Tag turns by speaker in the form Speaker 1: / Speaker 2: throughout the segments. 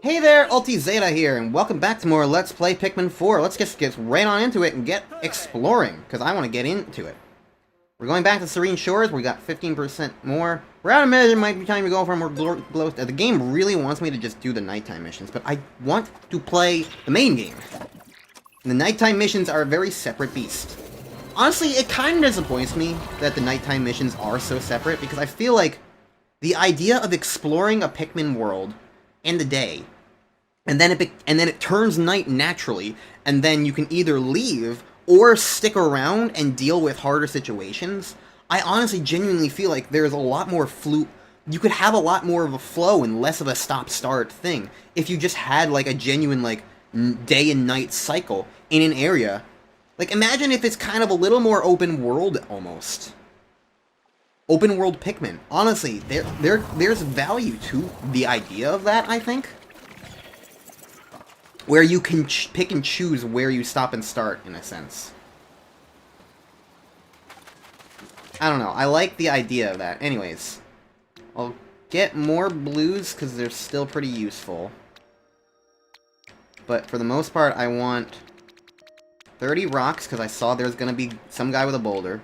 Speaker 1: Hey there, Ulti Zeta here, and welcome back to more Let's Play Pikmin 4. Let's just get right on into it and get exploring, because I want to get into it. We're going back to Serene Shores, we got 15% more. We're out of measure, might be time to go for more glow. The game really wants me to just do the nighttime missions, but I want to play the main game. And the nighttime missions are a very separate beast. Honestly, it kind of disappoints me that the nighttime missions are so separate, because I feel like the idea of exploring a Pikmin world in the day, and then it turns night naturally, and then you can either leave or stick around and deal with harder situations. I honestly genuinely feel like there's a lot more you could have a lot more of a flow and less of a stop-start thing if you just had like a genuine like day and night cycle in an area. Like, imagine if it's kind of a little more open world almost. Open world Pikmin. Honestly, there's value to the idea of that, I think. Where you can pick and choose where you stop and start, in a sense. I don't know, I like the idea of that. Anyways, I'll get more blues, because they're still pretty useful. But for the most part, I want 30 rocks, because I saw there's going to be some guy with a boulder.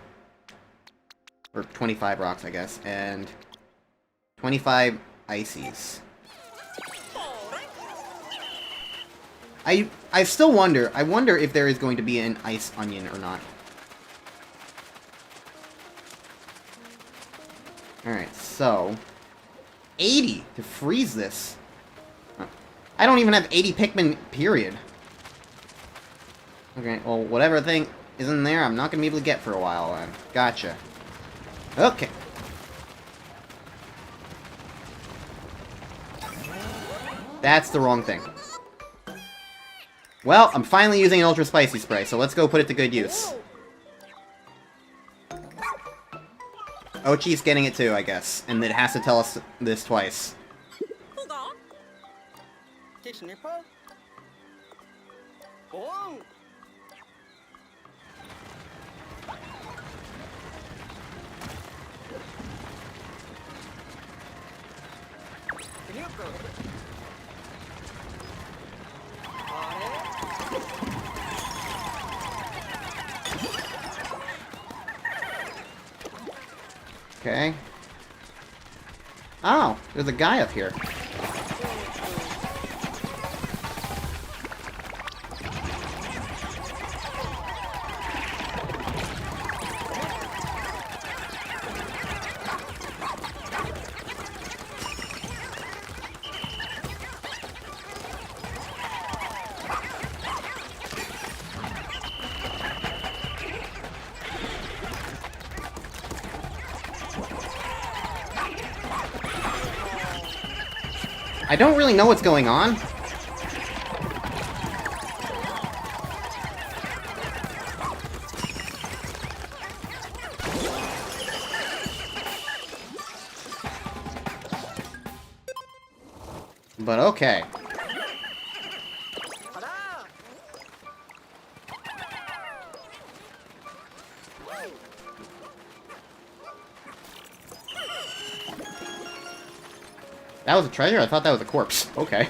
Speaker 1: Or 25 rocks, I guess, and 25 ices. I still wonder, I wonder if there is going to be an ice onion or not. Alright, so 80 to freeze this. I don't even have 80 Pikmin, period. Okay, well, whatever thing is in there, I'm not going to be able to get for a while, then. Gotcha. Okay. That's the wrong thing. Well, I'm finally using an ultra spicy spray, so let's go put it to good use. Ochi's getting it too, I guess, and it has to tell us this twice. Okay. Oh, there's a guy up here. I don't really know what's going on. But okay. That was a treasure? I thought that was a corpse. Okay.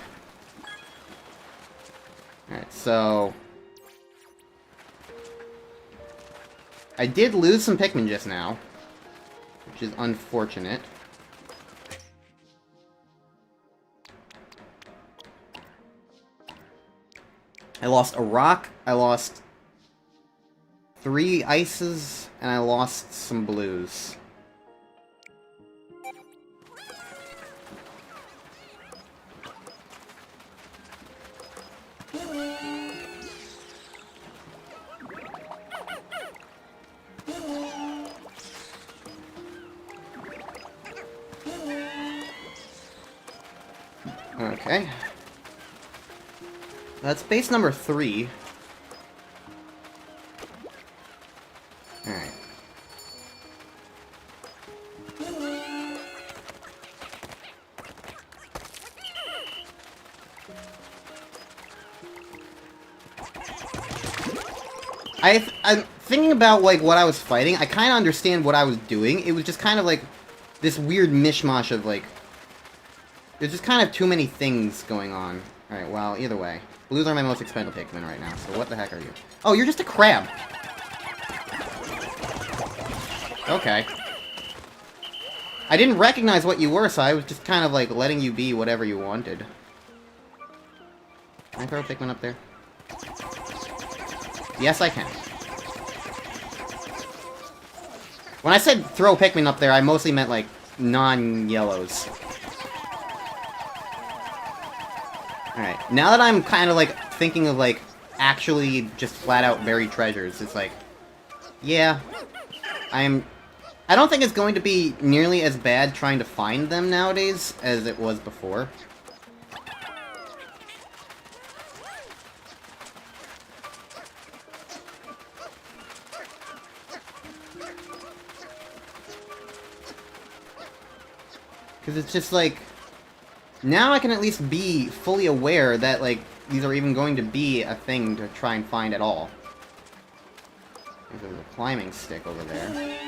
Speaker 1: Alright, so... I did lose some Pikmin just now, which is unfortunate. I lost a rock, I lost 3 ices, and I lost some blues. Okay. That's base number 3. Alright. I'm thinking about, like, what I was fighting. I kind of understand what I was doing. It was just kind of, like, this weird mishmash of, like, There's just kind of too many things going on. Alright, well, either way. Blues are my most expensive Pikmin right now, so what the heck are you? Oh, you're just a crab! Okay. I didn't recognize what you were, so I was just kind of, like, letting you be whatever you wanted. Can I throw a Pikmin up there? Yes, I can. When I said throw Pikmin up there, I mostly meant, like, non-yellows. Alright, now that I'm kind of, like, thinking of, like, actually just flat-out buried treasures, it's like, yeah, I don't think it's going to be nearly as bad trying to find them nowadays as it was before. Because it's just like, now I can at least be fully aware that, like, these are even going to be a thing to try and find at all. There's a climbing stick over there.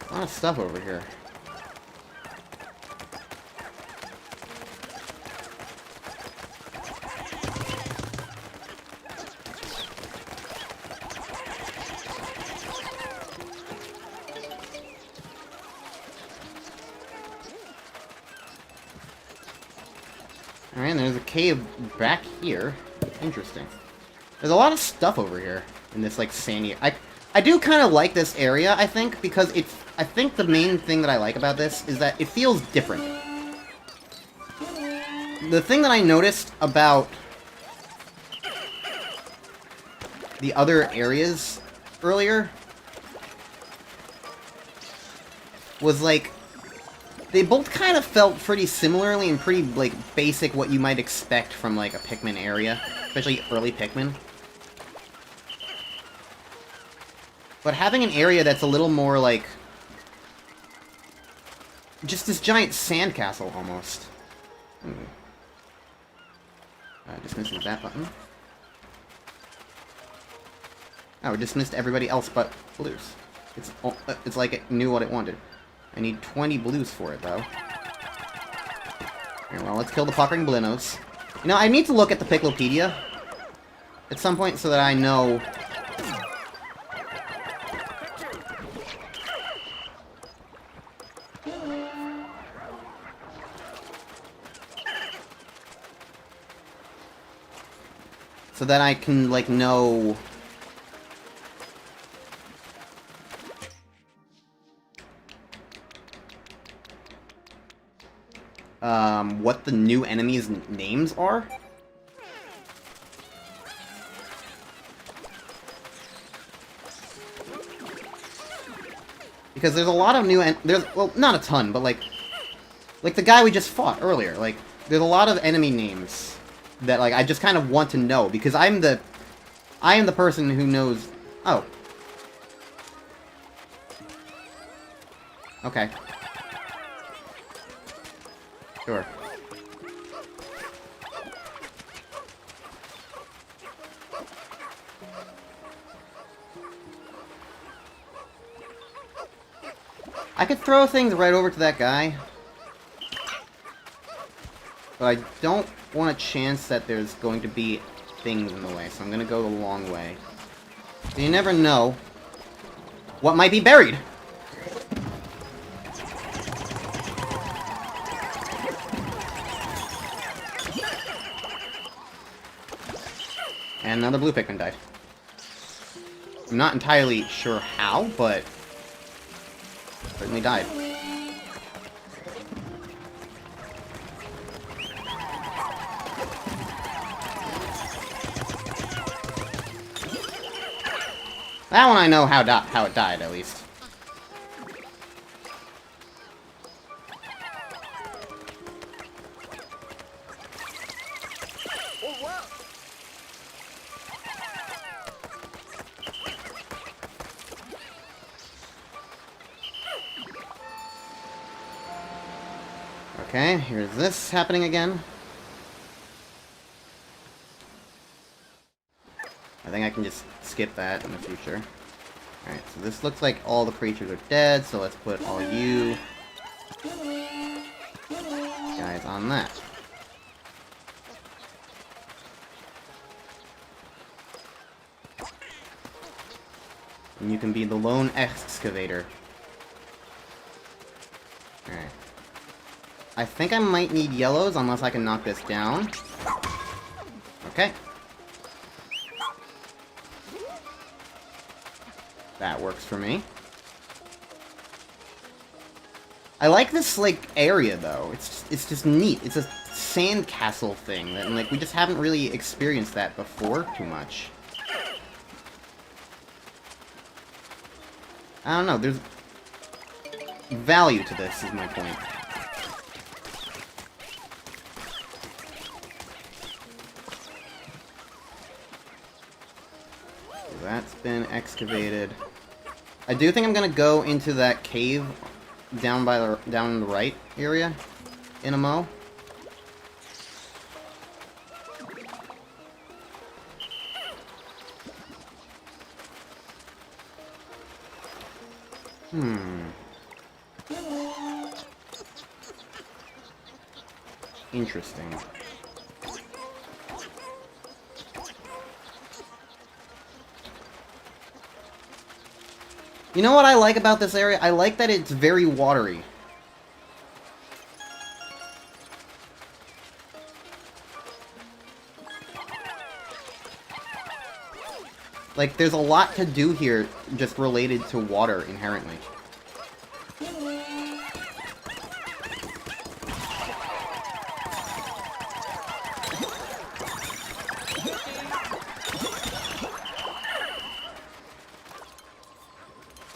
Speaker 1: A lot of stuff over here. Alright, and there's a cave back here. Interesting. There's a lot of stuff over here in this, like, sandy... I do kind of like this area, I think, because I think the main thing that I like about this is that it feels different. The thing that I noticed about the other areas earlier was, like, they both kind of felt pretty similarly and pretty, like, basic what you might expect from, like, a Pikmin area, especially early Pikmin. But having an area that's a little more, like, just this giant sandcastle, almost. Dismisses that button. Oh, it dismissed everybody else but blues. It's like it knew what it wanted. I need 20 blues for it, though. Here, well, let's kill the puckering blinos. You know, I need to look at the Piclopedia at some point so that I know... so that I can, like, know... what the new enemies' names are? Because there's a lot of new well, not a ton, but, like the guy we just fought earlier, like, there's a lot of enemy names that, like, I just kind of want to know, because I am the person who knows... Oh. Okay. Sure. I could throw things right over to that guy. But I don't want a chance that there's going to be things in the way, so I'm gonna go the long way. So you never know what might be buried. And another blue Pikmin died. I'm not entirely sure how, but certainly died. That one I know how it died, at least. Okay, here's this happening again. I think I can just skip that in the future. Alright, so this looks like all the creatures are dead, so let's put all you guys on that. And you can be the lone excavator. Alright. I think I might need yellows unless I can knock this down. Okay. That works for me. I like this, like, area, though. It's just neat. It's a sandcastle thing, that, and, like, we just haven't really experienced that before too much. I don't know, there's value to this, is my point. So that's been excavated. I do think I'm gonna go into that cave down in the right area in a mo. Interesting. You know what I like about this area? I like that it's very watery. Like, there's a lot to do here just related to water inherently.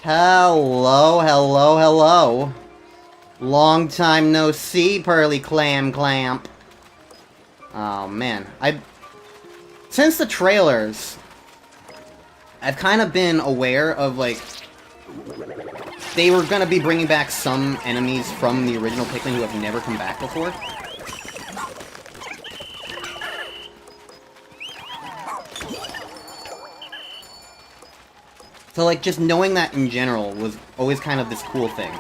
Speaker 1: Hello, hello, hello. Long time no see, Pearly Clam Clamp. Oh, man. Since the trailers, I've kind of been aware of, like, they were gonna be bringing back some enemies from the original Pikmin who have never come back before. So, like, just knowing that in general was always kind of this cool thing.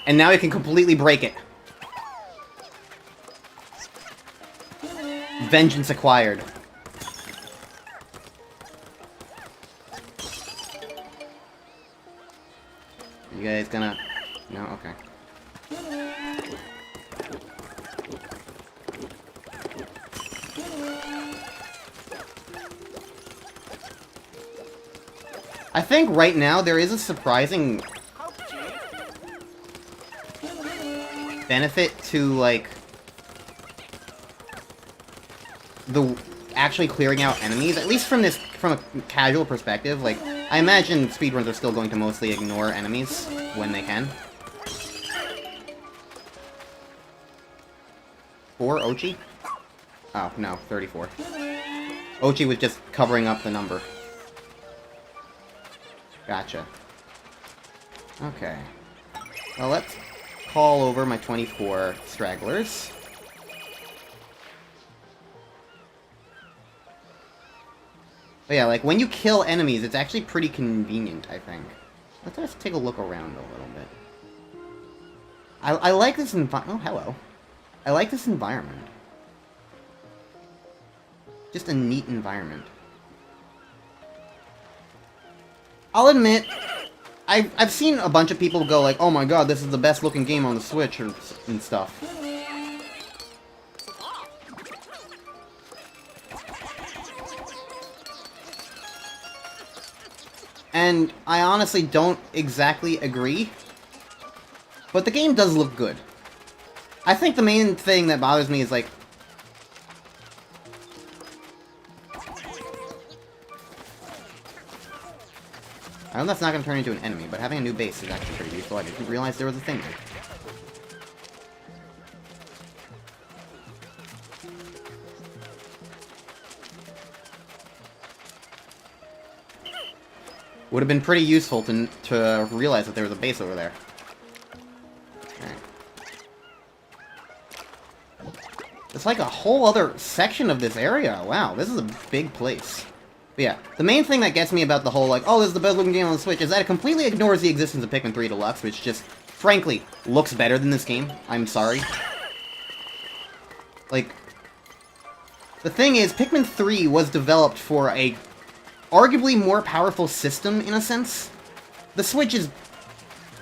Speaker 1: And now it can completely break it. Vengeance acquired. You guys gonna... No? Okay. I think right now there is a surprising benefit to, like, the actually clearing out enemies, at least from a casual perspective. Like, I imagine speedruns are still going to mostly ignore enemies when they can. 4 Ochi? Oh, no, 34. Ochi was just covering up the number. Gotcha. Okay. Well, let's call over my 24 stragglers. But yeah, like, when you kill enemies, it's actually pretty convenient, I think. Let's just take a look around a little bit. I like this environment. Oh, hello. I like this environment. Just a neat environment. I'll admit, I've seen a bunch of people go like, oh my god, this is the best looking game on the Switch and stuff. And I honestly don't exactly agree. But the game does look good. I think the main thing that bothers me is, like, I know that's not going to turn into an enemy, but having a new base is actually pretty useful. I didn't realize there was a thing there. Would have been pretty useful to realize that there was a base over there. Alright. It's like a whole other section of this area. Wow, this is a big place. But yeah, the main thing that gets me about the whole, like, oh, this is the best looking game on the Switch, is that it completely ignores the existence of Pikmin 3 Deluxe, which just, frankly, looks better than this game. I'm sorry. Like, the thing is, Pikmin 3 was developed for a arguably more powerful system, in a sense. The Switch is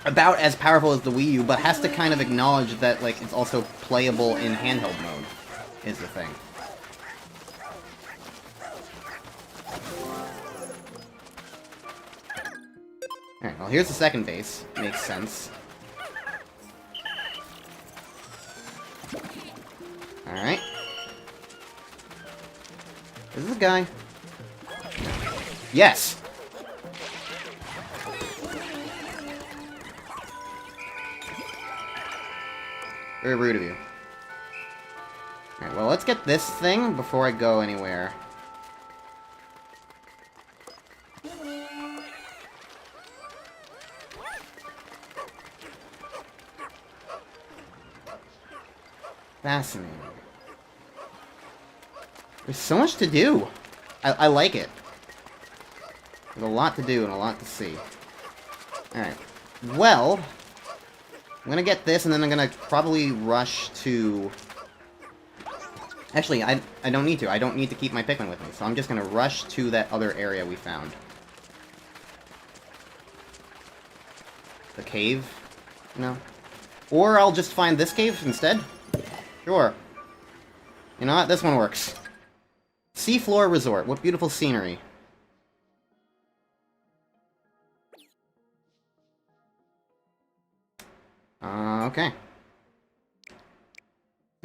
Speaker 1: about as powerful as the Wii U, but has to kind of acknowledge that, like, it's also playable in handheld mode, is the thing. Alright, well, here's the second base. Makes sense. Alright. Is this a guy? Yes! Very rude of you. Alright, well, let's get this thing before I go anywhere. Fascinating. There's so much to do. I like it. There's a lot to do and a lot to see. Alright. Well, I'm gonna get this, and then I'm gonna probably rush to... Actually, I don't need to. I don't need to keep my Pikmin with me, so I'm just gonna rush to that other area we found. The cave? No. Or I'll just find this cave instead? Sure. You know what? This one works. Seafloor Resort. What beautiful scenery. Okay.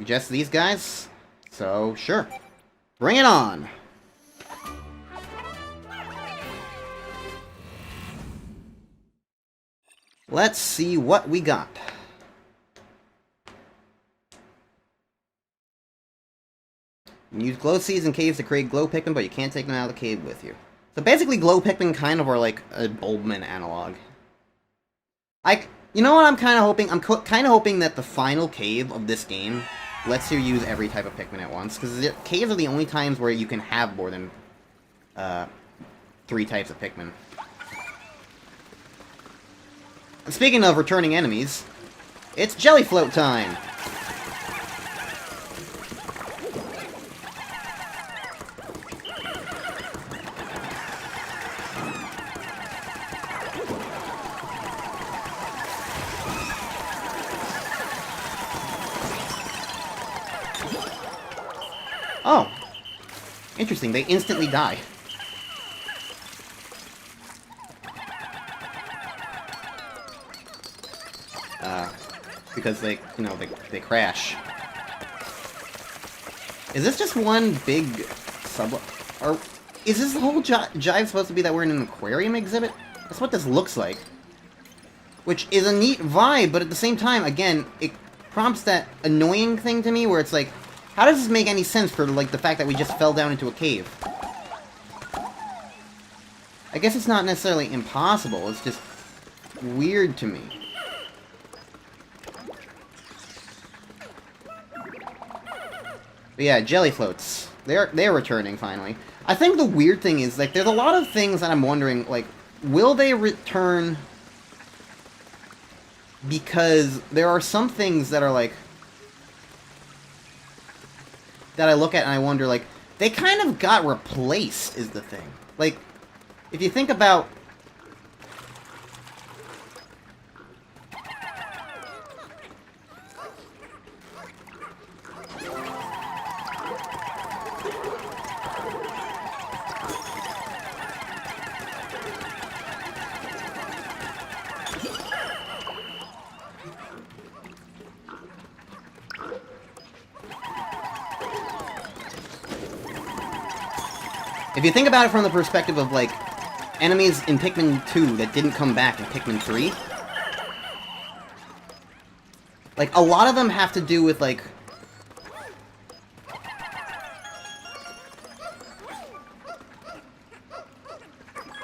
Speaker 1: Just these guys? So, sure. Bring it on! Let's see what we got. You can use glow seeds in caves to create glow Pikmin, but you can't take them out of the cave with you. So basically, glow Pikmin kind of are like a Bulbmin analog. You know what I'm kind of hoping? I'm kind of hoping that the final cave of this game lets you use every type of Pikmin at once, because caves are the only times where you can have more than 3 types of Pikmin. And speaking of returning enemies, it's Jelly Float time! Oh. Interesting, they instantly die. Because they, you know, they crash. Is this just one big sub... Or is this the whole jive supposed to be that we're in an aquarium exhibit? That's what this looks like. Which is a neat vibe, but at the same time, again, it prompts that annoying thing to me where it's like, how does this make any sense for, like, the fact that we just fell down into a cave? I guess it's not necessarily impossible, it's just weird to me. But yeah, jelly floats. They're returning, finally. I think the weird thing is, like, there's a lot of things that I'm wondering, like, will they return? Because there are some things that are, like, that I look at and I wonder, like, they kind of got replaced, is the thing. Like, if you think about... If you think about it from the perspective of, like, enemies in Pikmin 2 that didn't come back in Pikmin 3, like, a lot of them have to do with, like...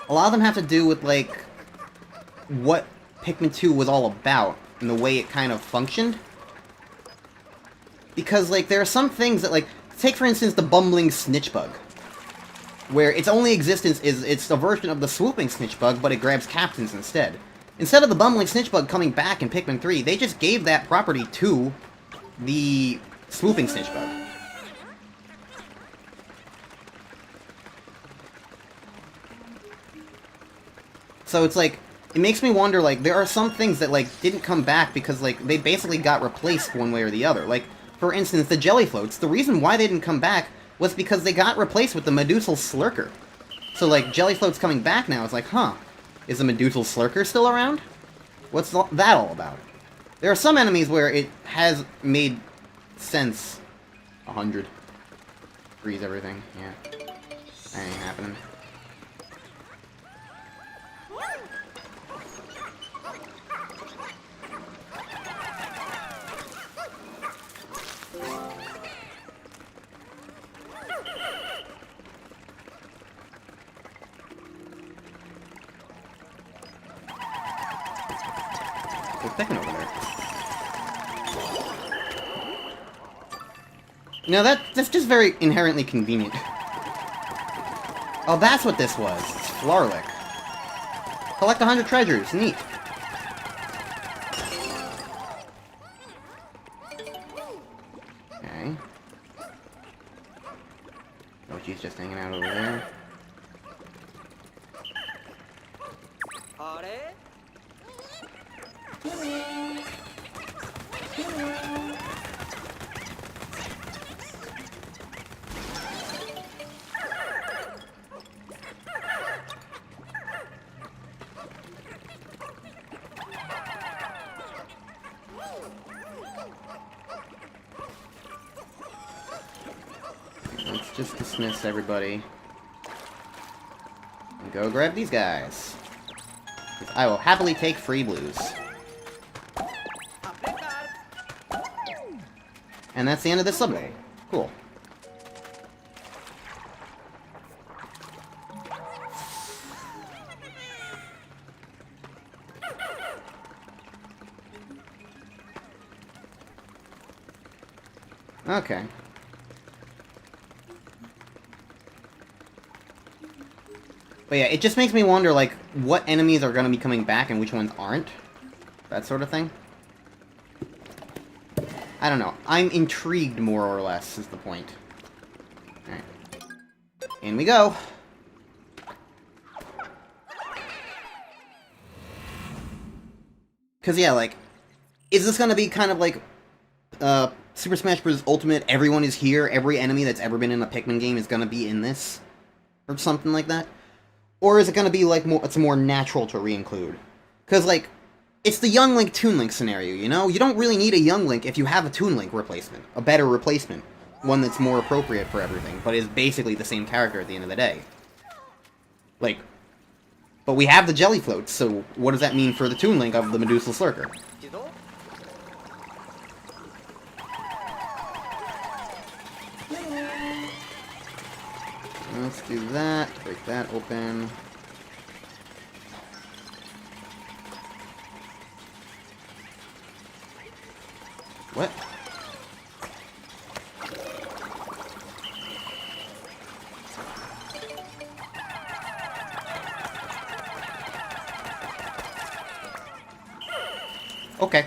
Speaker 1: A lot of them have to do with, like, what Pikmin 2 was all about and the way it kind of functioned. Because, like, there are some things that, like, take, for instance, the bumbling snitch bug, where its only existence is it's a version of the swooping snitch bug, but it grabs captains instead. Instead of the bumbling snitch bug coming back in Pikmin 3, they just gave that property to the swooping snitch bug. So it's like, it makes me wonder, like, there are some things that, like, didn't come back because, like, they basically got replaced one way or the other. Like, for instance, the jelly floats, the reason why they didn't come back was because they got replaced with the Medusal slurker. So, like, jelly floats coming back now, it's like, huh, is the Medusal slurker still around? What's that all about? There are some enemies where it has made sense. 100. Freeze everything, yeah. That ain't happening. Pikmin over there. No, that's just very inherently convenient. Oh, that's what this was. It's Flarlick. Collect 100 treasures. Neat. Okay. Oh, she's just hanging out over there. Let's just dismiss everybody. And go grab these guys. I will happily take free blues. And that's the end of this subway. Cool. Okay. But yeah, it just makes me wonder, like, what enemies are going to be coming back and which ones aren't. That sort of thing. I don't know. I'm intrigued, more or less, is the point. Alright. In we go. Because, yeah, like, is this going to be kind of like Super Smash Bros. Ultimate, everyone is here, every enemy that's ever been in a Pikmin game is going to be in this? Or something like that? Or is it going to be, like, it's more natural to re-include? Because, like, it's the Young Link, Toon Link scenario, you know? You don't really need a Young Link if you have a Toon Link replacement. A better replacement. One that's more appropriate for everything, but is basically the same character at the end of the day. Like, but we have the Jelly Floats, so what does that mean for the Toon Link of the Medusal Slurker? Let's do that, break that open. What? Okay.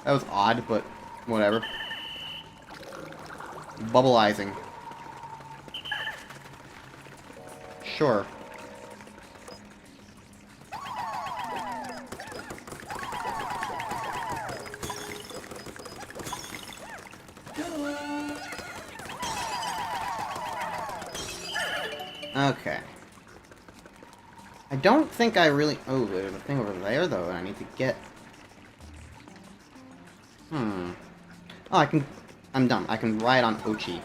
Speaker 1: That was odd, but whatever. Bubbleizing. Sure. Okay. I don't think I really... Oh, there's a thing over there, though, that I need to get. Oh, I can... I'm dumb. I can ride on Ochi.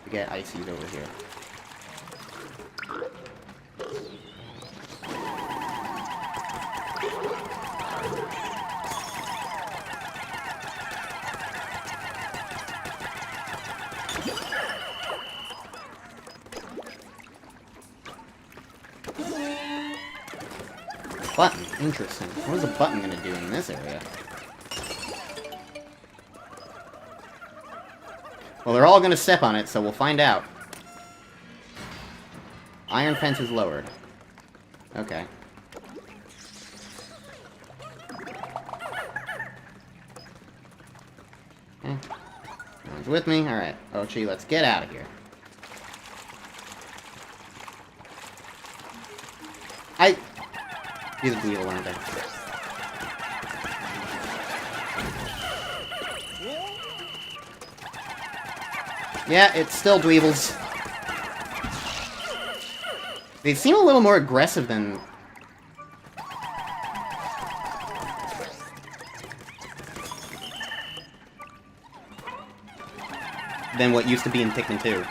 Speaker 1: To get Ices over here. button. Interesting. What is a button gonna do in this area? Well, they're all gonna step on it, so we'll find out. Iron fence is lowered. Okay. No one's with me? Alright. Ochi, let's get out of here. These are Dweedle, aren't they? Yeah, it's still Dweebles. They seem a little more aggressive than... than what used to be in Pikmin 2.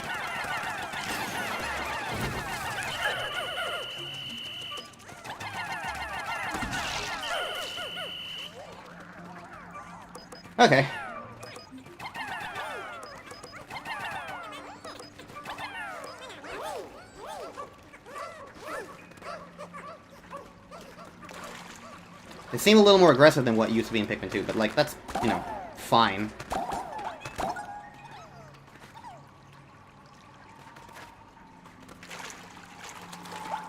Speaker 1: Okay. They seem a little more aggressive than what used to be in Pikmin 2, but, like, that's, you know, fine.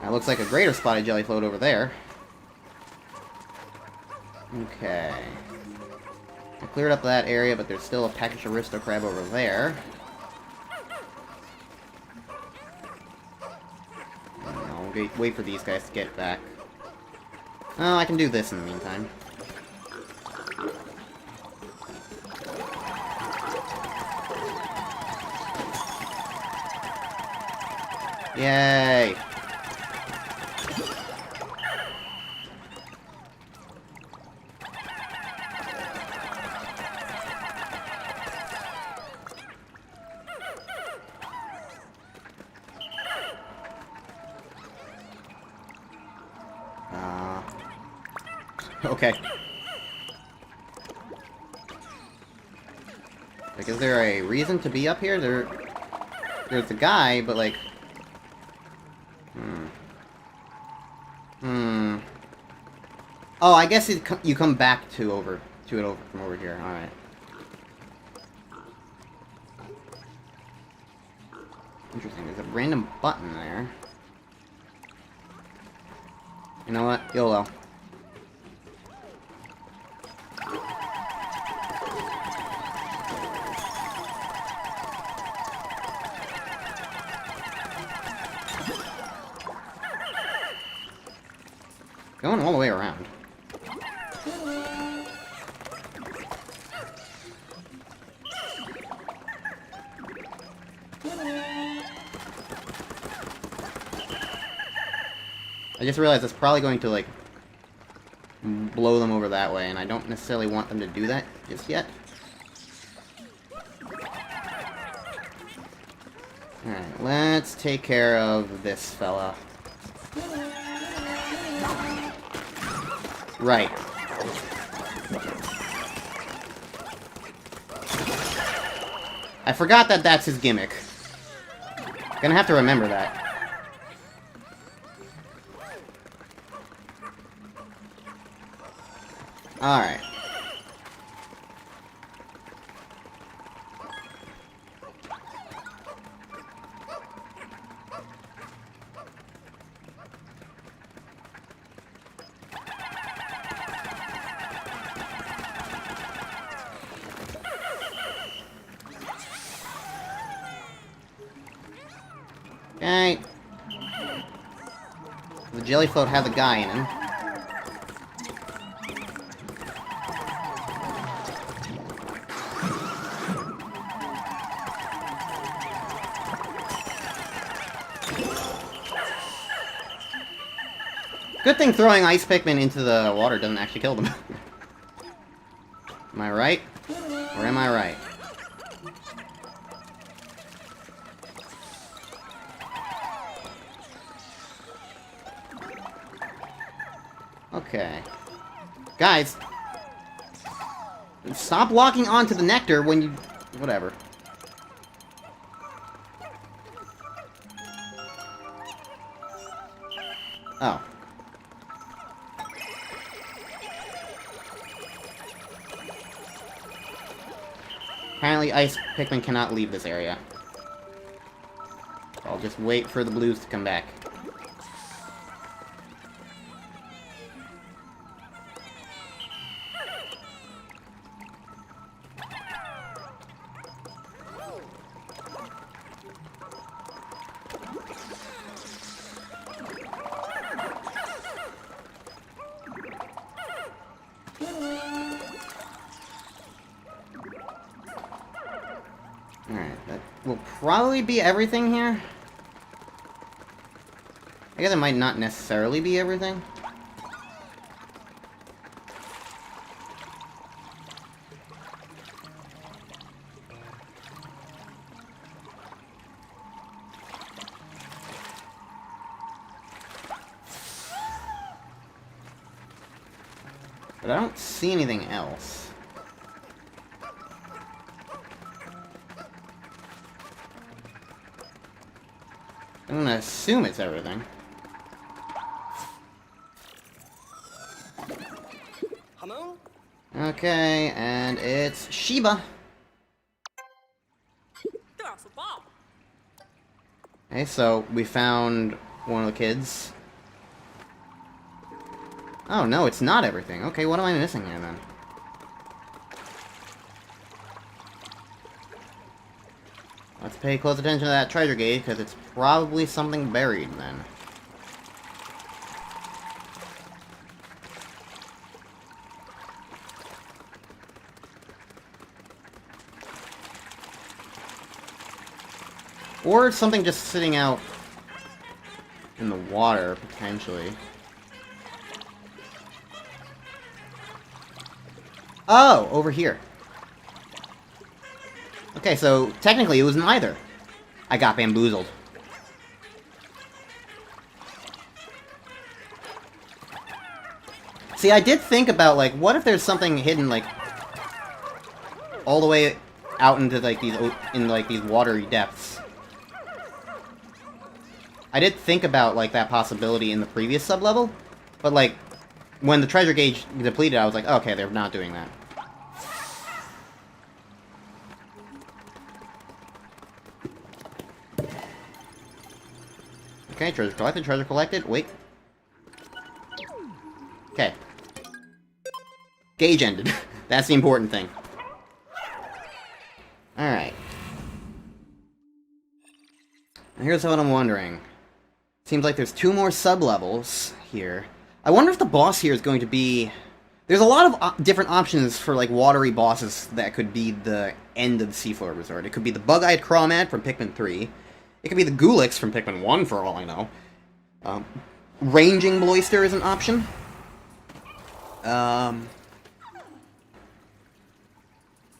Speaker 1: That looks like a greater spotted jelly float over there. Okay. I cleared up that area, but there's still a package of Aristo Crab over there. I'll wait for these guys to get back. Oh, I can do this in the meantime. Yay! Okay. Like, is there a reason to be up here? There's a guy, but like... Oh, I guess you come back to it from over here. Alright. Interesting. There's a random button there. You know what? YOLO. Going all the way around. I just realized it's probably going to, like, blow them over that way, and I don't necessarily want them to do that just yet. Alright, let's take care of this fella. Right. I forgot that that's his gimmick. Gonna have to remember that. Alright. Okay. The jelly float has a guy in him. Good thing throwing ice Pikmin into the water doesn't actually kill them. Am I right? Or am I right? Okay. Guys! Stop walking onto the nectar when you... whatever. Oh. Apparently ice Pikmin cannot leave this area. I'll just wait for the blues to come back. Alright, that will probably be everything here. I guess it might not necessarily be everything. But I don't see anything else. I'm gonna assume it's everything. Okay, and it's Sheba. Okay, so we found one of the kids. Oh no, it's not everything. Okay, what am I missing here then? Let's pay close attention to that treasure gate, because it's probably something buried then. Or something just sitting out in the water, potentially. Oh, over here. Okay, so technically it was neither. I got bamboozled. See, I did think about, like, what if there's something hidden, like, all the way out into, like, these watery depths. I did think about, like, that possibility in the previous sub-level, but, like, when the treasure gauge depleted, I was like, okay, they're not doing that. Okay, treasure collected, treasure collected. Wait. Okay. Gauge ended. That's the important thing. Alright. Here's what I'm wondering. Seems like there's 2 more sub-levels here. I wonder if the boss here is going to be... There's a lot of different options for, like, watery bosses that could be the end of the Seafloor Resort. It could be the Bug-Eyed Crawmad from Pikmin 3. It could be the Gulix from Pikmin 1, for all I know. Ranging Bloister is an option. Oh,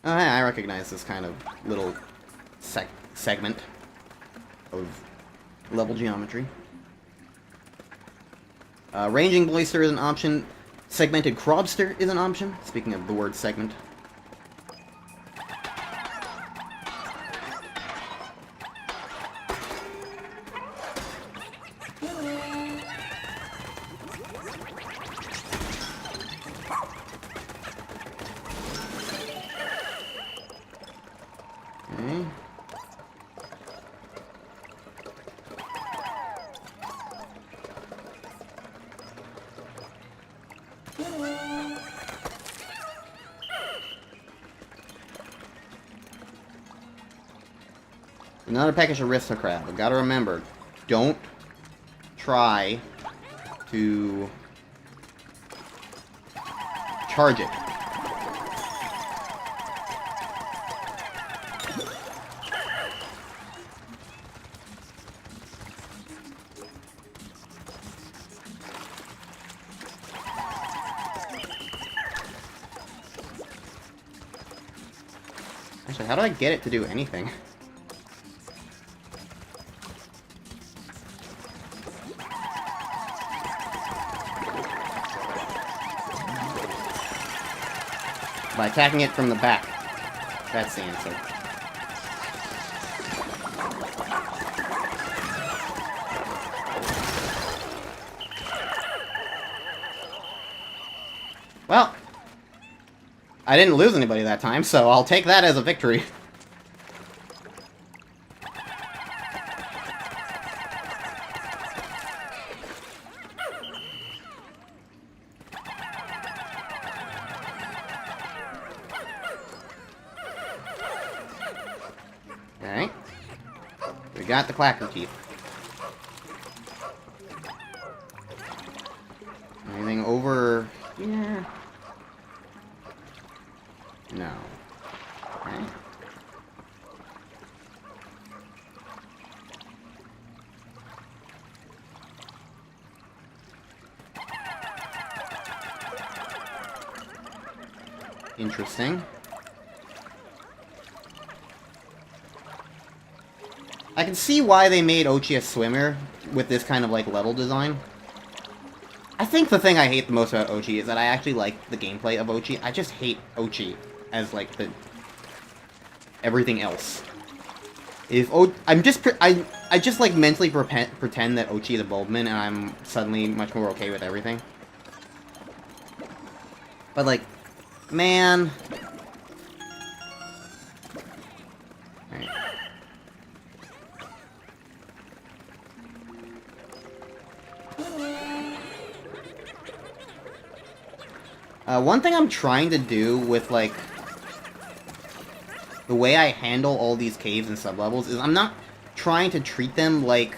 Speaker 1: yeah, I recognize this kind of little segment of level geometry. Ranging Bloister is an option. Segmented Crobster is an option. Speaking of the word segment. Okay. Another peckish aristocrat, but gotta remember, don't try to charge it. Actually, how do I get it to do anything? By attacking it from the back. That's the answer. Well, I didn't lose anybody that time, so I'll take that as a victory. Alright. We got the clacker teeth. Anything over here? No. Okay. Interesting. I can see why they made Ochi a swimmer with this kind of, like, level design. I think the thing I hate the most about Ochi is that I actually like the gameplay of Ochi. I just hate Ochi as, like, the... everything else. If I just, like, mentally pretend that Ochi is a Bulbman, and I'm suddenly much more okay with everything. But, like, man... one thing I'm trying to do with, like, the way I handle all these caves and sublevels is I'm not trying to treat them like...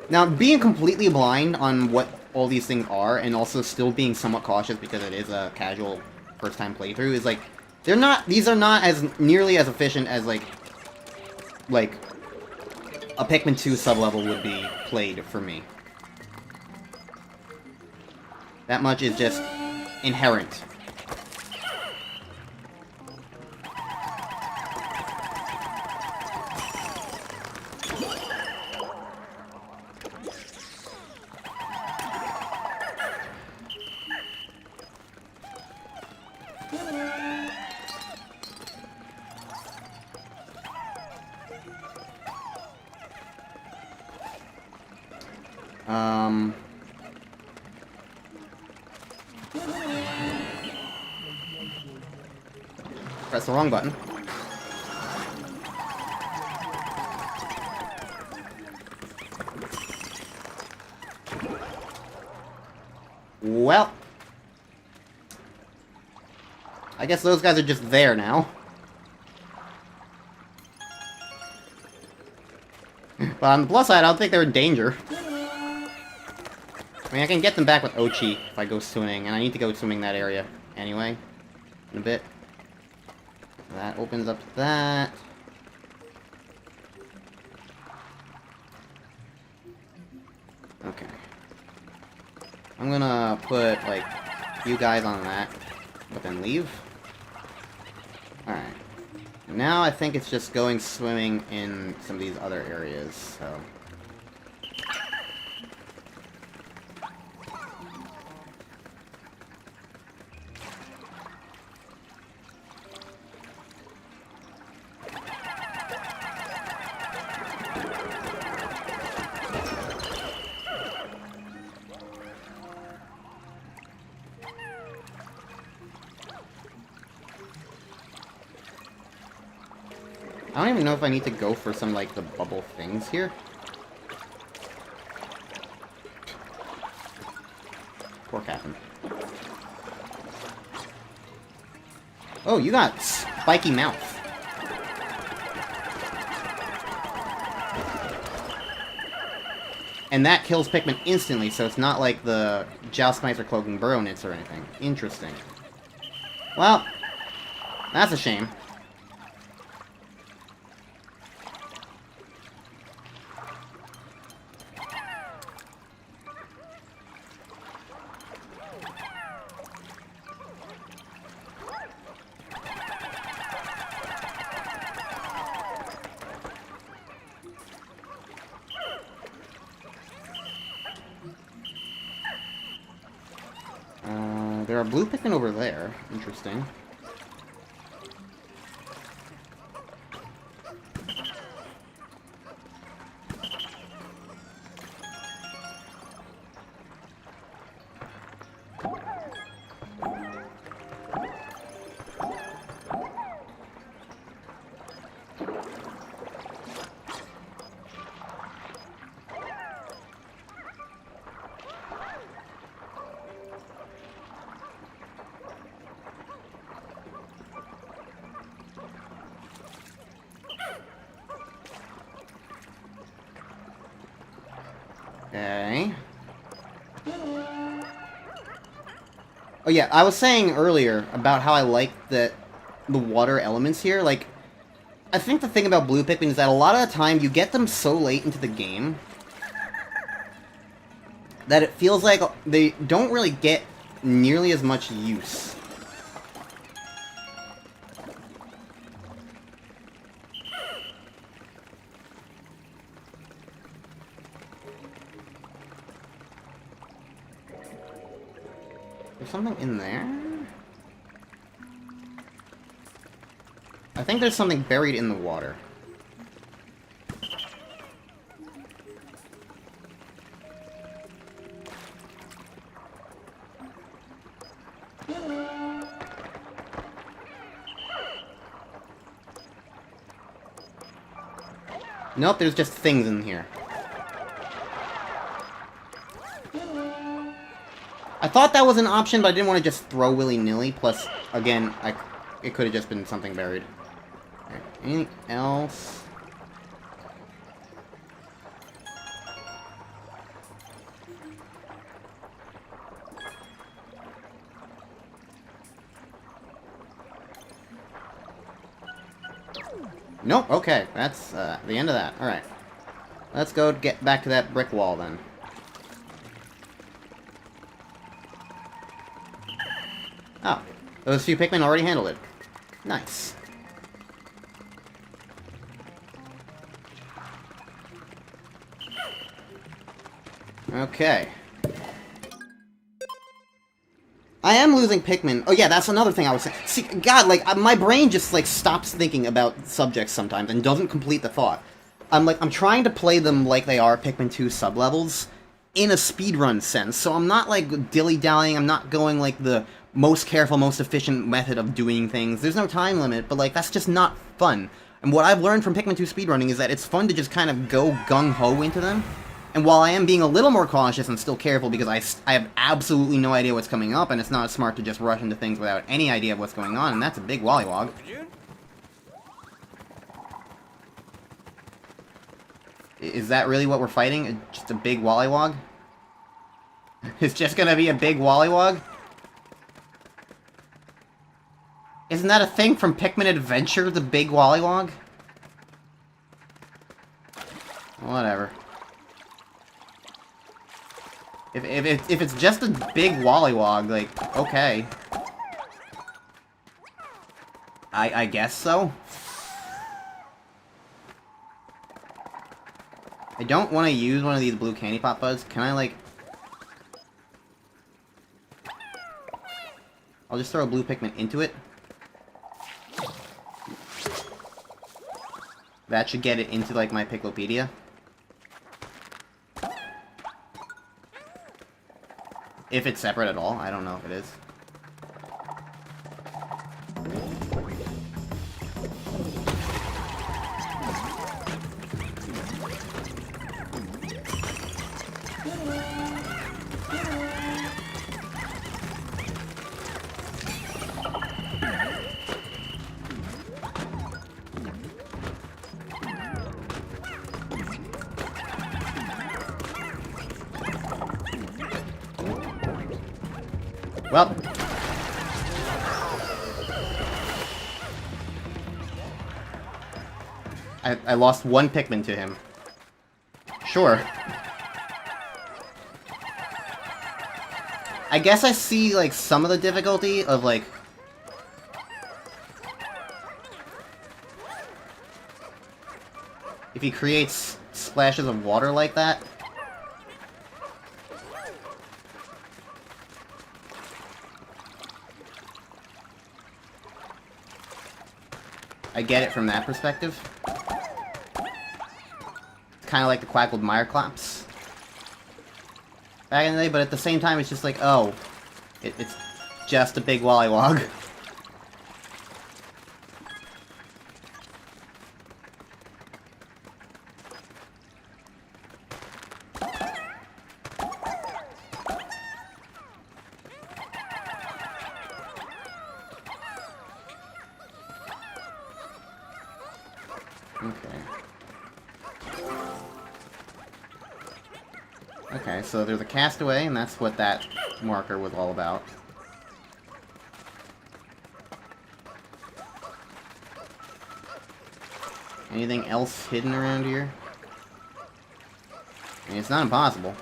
Speaker 1: Now, being completely blind on what all these things are, and also still being somewhat cautious because it is a casual first-time playthrough, is, like, these are not as nearly as efficient as, like, a Pikmin 2 sublevel would be played for me. That much is just inherent. Press the wrong button. Well, I guess those guys are just there now. But on the plus side, I don't think they're in danger. I mean, I can get them back with Ochi if I go swimming, and I need to go swimming that area anyway, in a bit. That opens up to that. Okay. I'm gonna put, like, a few guys on that, but then leave. Alright. Now I think it's just going swimming in some of these other areas, so... I don't even know if I need to go for some, like, the bubble things here. Poor Captain. Oh, you got spiky mouth. And that kills Pikmin instantly, so it's not like the Joust Mice or Cloaking Burrow Nits or anything. Interesting. Well, that's a shame. There are blue Pikmin over there. Interesting. Okay. Oh yeah, I was saying earlier about how I like the water elements here. Like, I think the thing about blue Pikmin is that a lot of the time you get them so late into the game that it feels like they don't really get nearly as much use. There's something in there? I think there's something buried in the water. Nope, there's just things in here. I thought that was an option, but I didn't want to just throw willy-nilly. Plus, again, it could have just been something buried. Right, anything else? Nope, okay, that's the end of that. Alright. Let's go get back to that brick wall, then. Oh, those few Pikmin already handled it. Nice. Okay. I am losing Pikmin. Oh yeah, that's another thing I was saying. See, God, like, my brain just, like, stops thinking about subjects sometimes and doesn't complete the thought. I'm trying to play them like they are Pikmin 2 sublevels in a speedrun sense, so I'm not, like, dilly-dallying, I'm not going, like, the most careful, most efficient method of doing things. There's no time limit, but, like, that's just not fun. And what I've learned from Pikmin 2 speedrunning is that it's fun to just kind of go gung-ho into them. And while I am being a little more cautious and still careful because I have absolutely no idea what's coming up, and it's not smart to just rush into things without any idea of what's going on, and that's a big wollywog. Is that really what we're fighting? Just a big wollywog? It's just gonna be a big wollywog? Isn't that a thing from Pikmin Adventure, the big wollywog? Whatever. If it's just a big wollywog, like, okay. I guess so. I don't want to use one of these blue candy pop buds. Can I, like... I'll just throw a blue Pikmin into it. That should get it into, like, my Piclopedia. If it's separate at all. I don't know if it is. Well. I lost one Pikmin to him. Sure. I guess I see, like, some of the difficulty of, like... If he creates splashes of water like that. I get it from that perspective. It's kind of like the Quackled Mireclaps back in the day, but at the same time, it's just like, oh, it's just a big wollywog. Okay. Okay, so there's a castaway, and that's what that marker was all about. Anything else hidden around here? I mean, it's not impossible.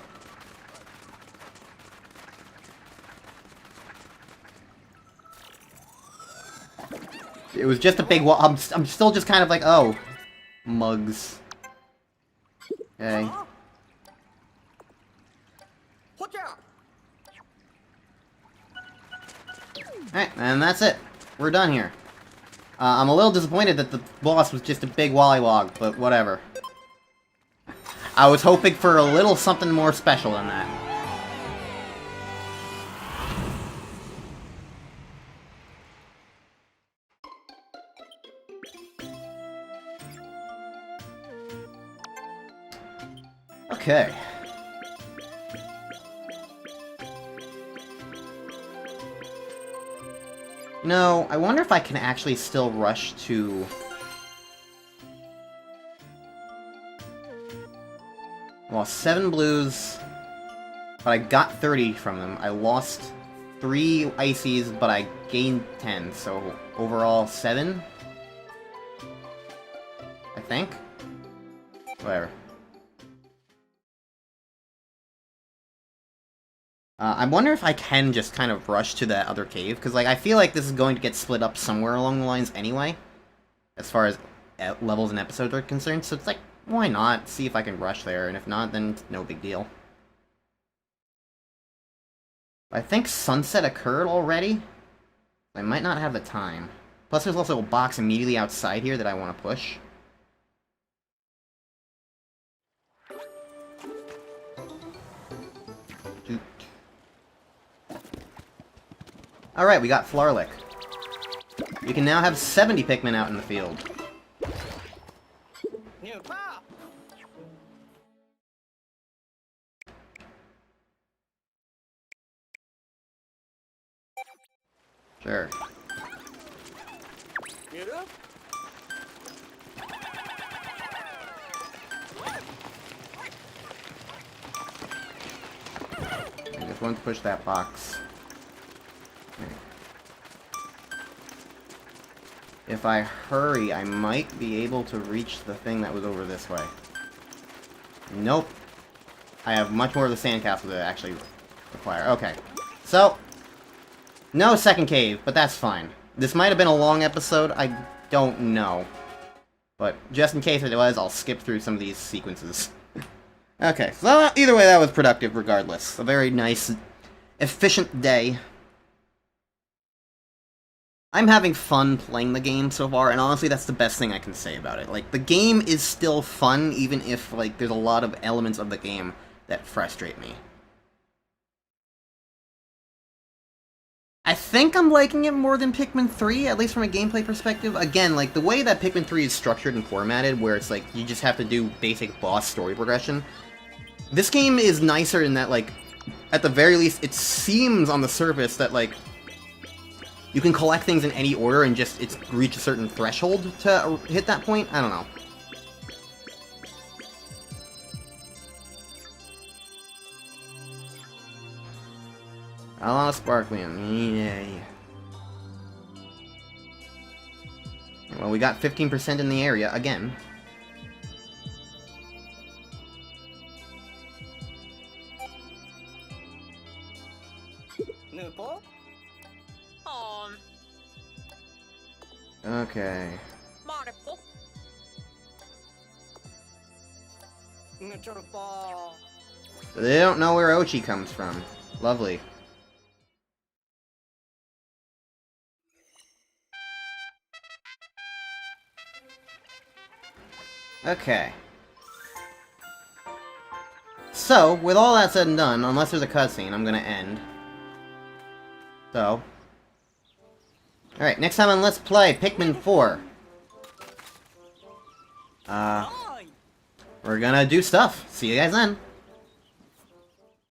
Speaker 1: It was just a big wall. I'm still just kind of like, oh, mugs. Okay. Alright, and that's it. We're done here. I'm a little disappointed that the boss was just a big wollywog, but whatever. I was hoping for a little something more special than that. Okay. No, I wonder if I can actually still rush to... Well, 7 blues, but I got 30 from them. I lost 3 ices, but I gained 10, so overall 7? I think? Whatever. I wonder if I can just kind of rush to that other cave, because like I feel like this is going to get split up somewhere along the lines anyway, as far as levels and episodes are concerned, so it's like, why not? See if I can rush there, and if not, then it's no big deal. I think sunset occurred already? I might not have the time. Plus there's also a box immediately outside here that I want to push. Alright, we got Flarlick. We can now have 70 Pikmin out in the field. Sure. I just want to push that box. If I hurry, I might be able to reach the thing that was over this way. Nope. I have much more of the sandcastle to actually require. Okay. So, no second cave, but that's fine. This might have been a long episode, I don't know. But just in case it was, I'll skip through some of these sequences. Okay, so either way, that was productive regardless. A very nice, efficient day. I'm having fun playing the game so far, and honestly, that's the best thing I can say about it. Like, the game is still fun, even if, like, there's a lot of elements of the game that frustrate me. I think I'm liking it more than Pikmin 3, at least from a gameplay perspective. Again, like, the way that Pikmin 3 is structured and formatted, where it's like, you just have to do basic boss story progression, this game is nicer in that, like, at the very least, it seems on the surface that, like, you can collect things in any order and just it's reach a certain threshold to hit that point? I don't know. A lot of sparkling. Yay. Well, we got 15% in the area again. Okay. So they don't know where Ochi comes from. Lovely. Okay. So, with all that said and done, unless there's a cutscene, I'm gonna end. So. Alright, next time on Let's Play Pikmin 4. We're gonna do stuff. See you guys then.